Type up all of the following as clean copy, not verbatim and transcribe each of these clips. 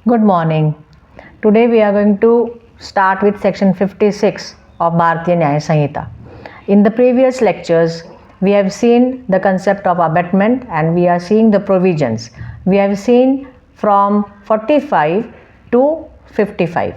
Good morning. Today we are going to start with section 56 of Bharatiya Nyaya Samhita. In the previous lectures, we have seen the concept of abetment and we are seeing the provisions. We have seen from 45 to 55.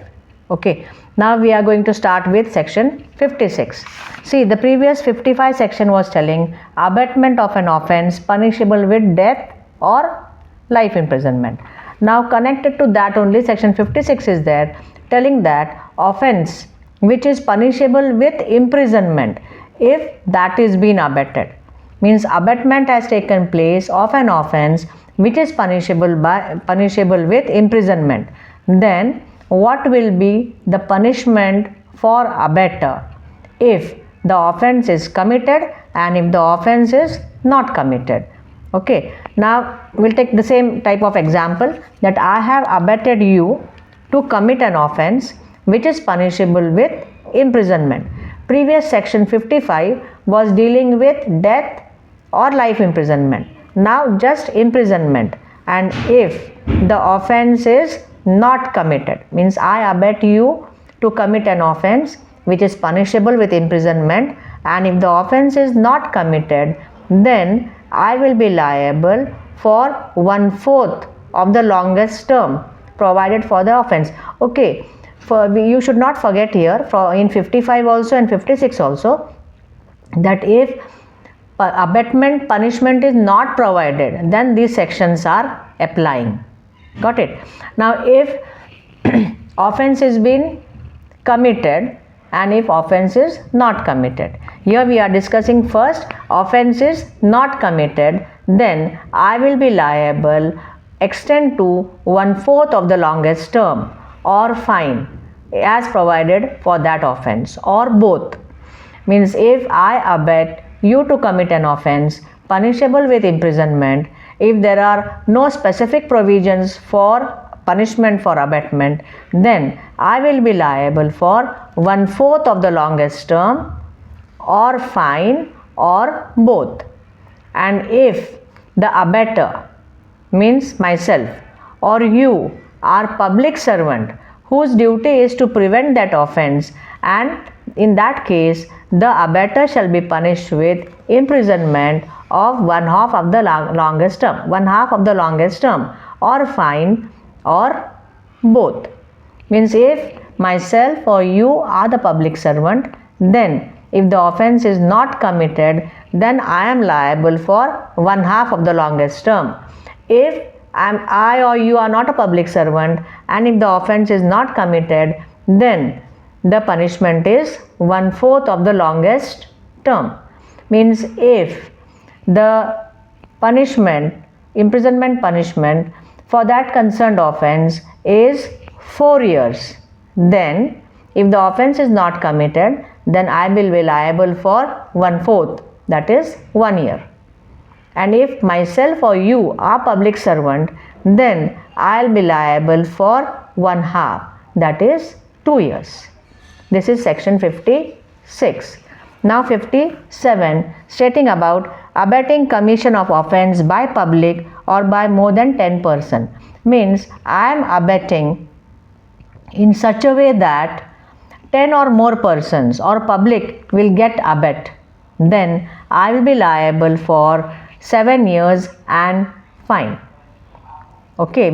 Okay. Now we are going to start with section 56. See, the previous 55 section was telling abetment of an offence punishable with death or life imprisonment. Now connected to that only section 56 is there, telling that offence which is punishable with imprisonment if that is been abetted. Means abetment has taken place of an offence which is punishable with imprisonment. Then what will be the punishment for abetter if the offence is committed and if the offence is not committed? Okay, now we'll take the same type of example that I have abetted you to commit an offence which is punishable with imprisonment. Previous section 55 was dealing with death or life imprisonment. Now just imprisonment, and if the offence is not committed, means I abet you to commit an offence which is punishable with imprisonment, and if the offence is not committed, then I will be liable for 1/4 of the longest term provided for the offence. Okay, you should not forget here, for in 55 also and 56 also, that if abetment punishment is not provided, then these sections are applying. Got it? Now if offence is been committed and if offence is not committed, here we are discussing first offence is not committed, then I will be liable extend to 1/4 of the longest term or fine as provided for that offence, or both. Means if I abet you to commit an offence punishable with imprisonment, if there are no specific provisions for punishment for abetment, then I will be liable for 1/4 of the longest term or fine or both. And if the abetter, means myself or you, are public servant whose duty is to prevent that offence, and in that case the abetter shall be punished with imprisonment of 1/2 of the longest term, 1/2 of the longest term, or fine or both. Means if myself or you are the public servant, then if the offence is not committed, then I am liable for 1/2 of the longest term. If I or you are not a public servant and if the offence is not committed, then the punishment is 1/4 of the longest term. Means if the punishment, imprisonment punishment for that concerned offence is 4 years, then if the offence is not committed, then I will be liable for 1/4, that is 1 year. And if myself or you are public servant, then I'll be liable for 1/2, that is 2 years. This is section 56. Now 57, stating about abetting commission of offence by public or by more than 10 persons. Means I am abetting in such a way that 10 or more persons or public will get abet, then I will be liable for 7 years and fine. Okay,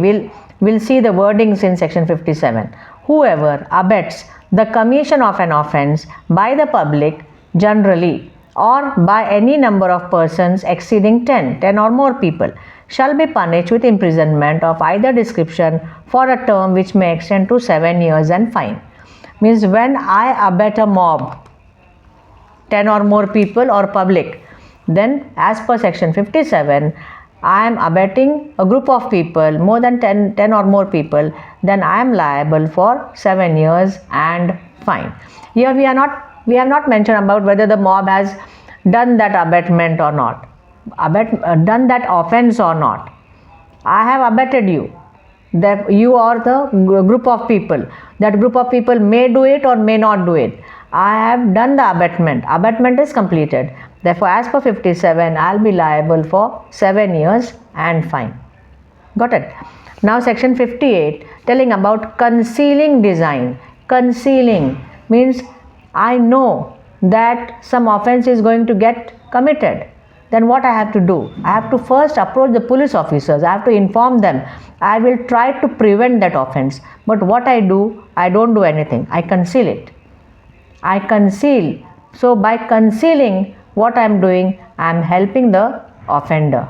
we'll see the wordings in section 57. Whoever abets the commission of an offence by the public generally or by any number of persons exceeding 10 or more people shall be punished with imprisonment of either description for a term which may extend to 7 years and fine. Means when I abet a mob, 10 or more people or public, then as per section 57, I am abetting a group of people, more than 10 or more people, then I am liable for 7 years and fine. Here we have not mentioned about whether the mob has done that abetment or not, done that offence or not. I have abetted you, that you are the group of people. That group of people may do it or may not do it. I have done the abetment. Abetment is completed. Therefore, as per 57, I will be liable for 7 years and fine. Got it? Now section 58 telling about concealing design. Concealing means I know that some offense is going to get committed. Then what I have to do? I have to first approach the police officers. I have to inform them. I will try to prevent that offense. But what I do? I don't do anything. I conceal it. I conceal. So by concealing, what I am doing? I am helping the offender.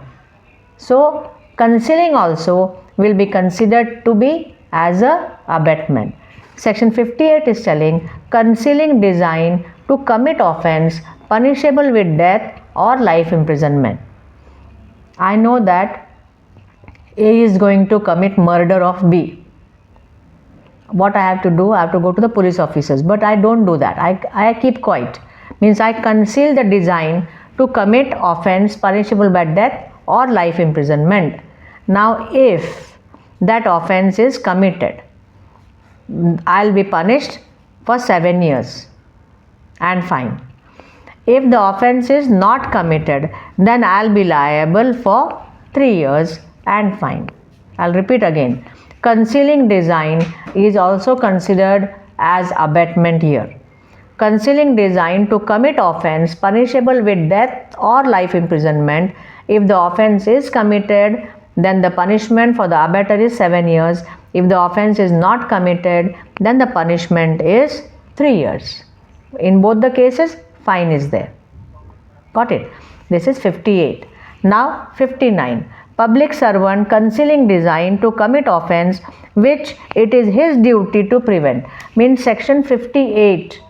So concealing also will be considered to be as a abetment. Section 58 is telling concealing design to commit offense punishable with death or life imprisonment. I know that A is going to commit murder of B. What I have to do? I have to go to the police officers, but I don't do that. I keep quiet. Means I conceal the design to commit offense punishable by death or life imprisonment. Now if that offense is committed, I'll be punished for 7 years and fine. If the offense is not committed, then I'll be liable for 3 years and fine. I'll repeat again. Concealing design is also considered as abetment here. Concealing design to commit offense punishable with death or life imprisonment. If the offense is committed, then the punishment for the abettor is 7 years. If the offense is not committed, then the punishment is 3 years. In both the cases, fine is there. Got it? This is 58. Now 59. Public servant concealing design to commit offense which it is his duty to prevent. Means section 58,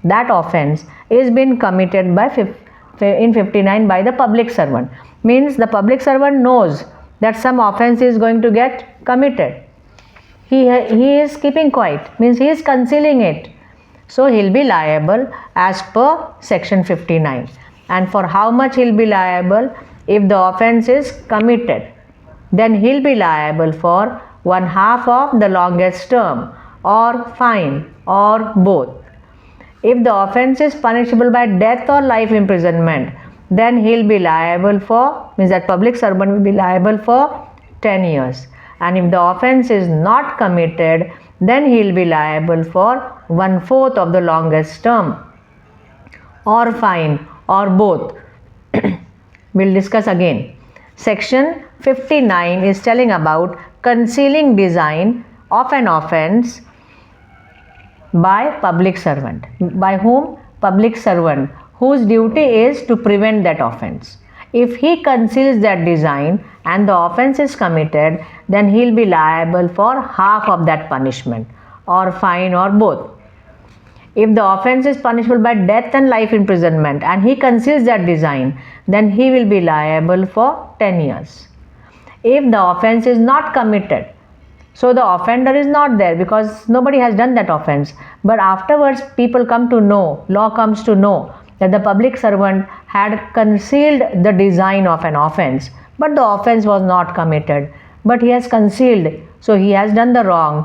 that offense is been committed by in 59 by the public servant. Means the public servant knows that some offense is going to get committed. He is keeping quiet. Means he is concealing it. So he'll be liable as per section 59. And for how much he'll be liable? If the offense is committed, then he'll be liable for 1/2 of the longest term or fine or both. If the offense is punishable by death or life imprisonment, then he'll be liable for, means that public servant will be liable for 10 years. And if the offense is not committed, then he'll be liable for 1/4 of the longest term or fine or both. We'll discuss again. Section 59 is telling about concealing design of an offense by public servant. By whom? Public servant, whose duty is to prevent that offense. If he conceals that design and the offense is committed, then he'll be liable for half of that punishment or fine or both. If the offense is punishable by death and life imprisonment and he conceals that design, then he will be liable for 10 years. If the offense is not committed, so the offender is not there because nobody has done that offense, but afterwards people come to know, law comes to know that the public servant had concealed the design of an offense, but the offense was not committed, but he has concealed, so he has done the wrong.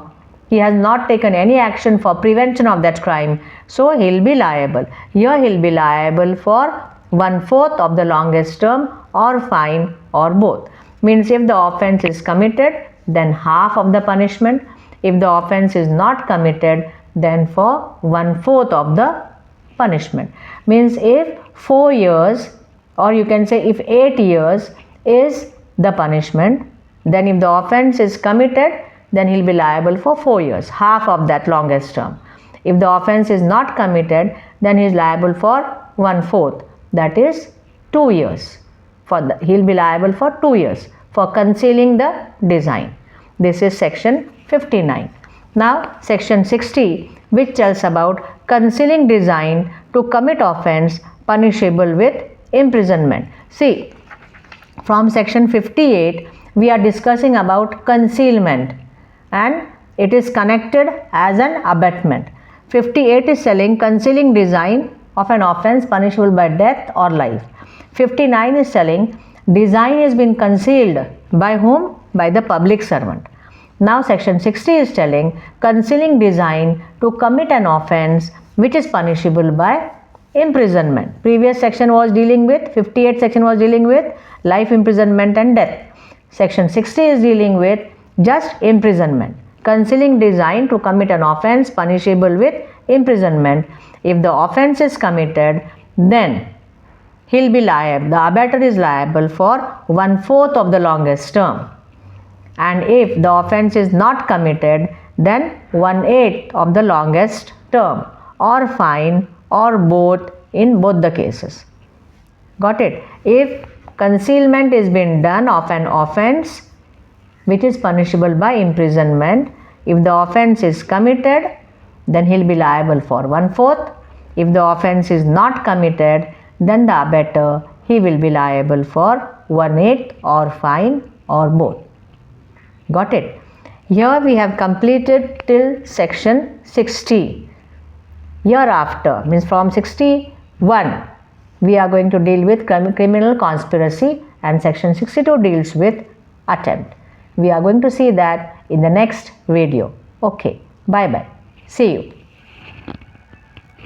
He has not taken any action for prevention of that crime, so he'll be liable. Here he'll be liable for 1/4 of the longest term or fine or both. Means if the offense is committed, then half of the punishment. If the offense is not committed, then for 1/4 of the punishment. Means if 4 years, or you can say if 8 years is the punishment, then if the offense is committed, then he'll be liable for 4 years, half of that longest term. If the offense is not committed, then he is liable for 1/4, that is 2 years. He'll be liable for 2 years for concealing the design. This is section 59. Now section 60, which tells about concealing design to commit offense punishable with imprisonment. See, from section 58 we are discussing about concealment and it is connected as an abetment. 58 is telling concealing design of an offense punishable by death or life. 59 is telling design has been concealed by whom? By the public servant. Now section 60 is telling concealing design to commit an offense which is punishable by imprisonment. Previous section was dealing with, 58 section was dealing with life imprisonment and death. Section 60 is dealing with just imprisonment. Concealing design to commit an offense punishable with imprisonment. If the offense is committed, then he'll be liable, the abettor is liable for 1/4 of the longest term. And if the offense is not committed, then 1/8 of the longest term, or fine, or both in both the cases. Got it? If concealment is being done of an offense which is punishable by imprisonment, if the offense is committed, then he'll be liable for 1/4. If the offense is not committed, then the abettor, he will be liable for 1/8 or fine or both. Got it? Here we have completed till section 60. Hereafter, means from 61, we are going to deal with criminal conspiracy, and section 62 deals with attempt. We are going to see that in the next video. Okay, bye bye. See you.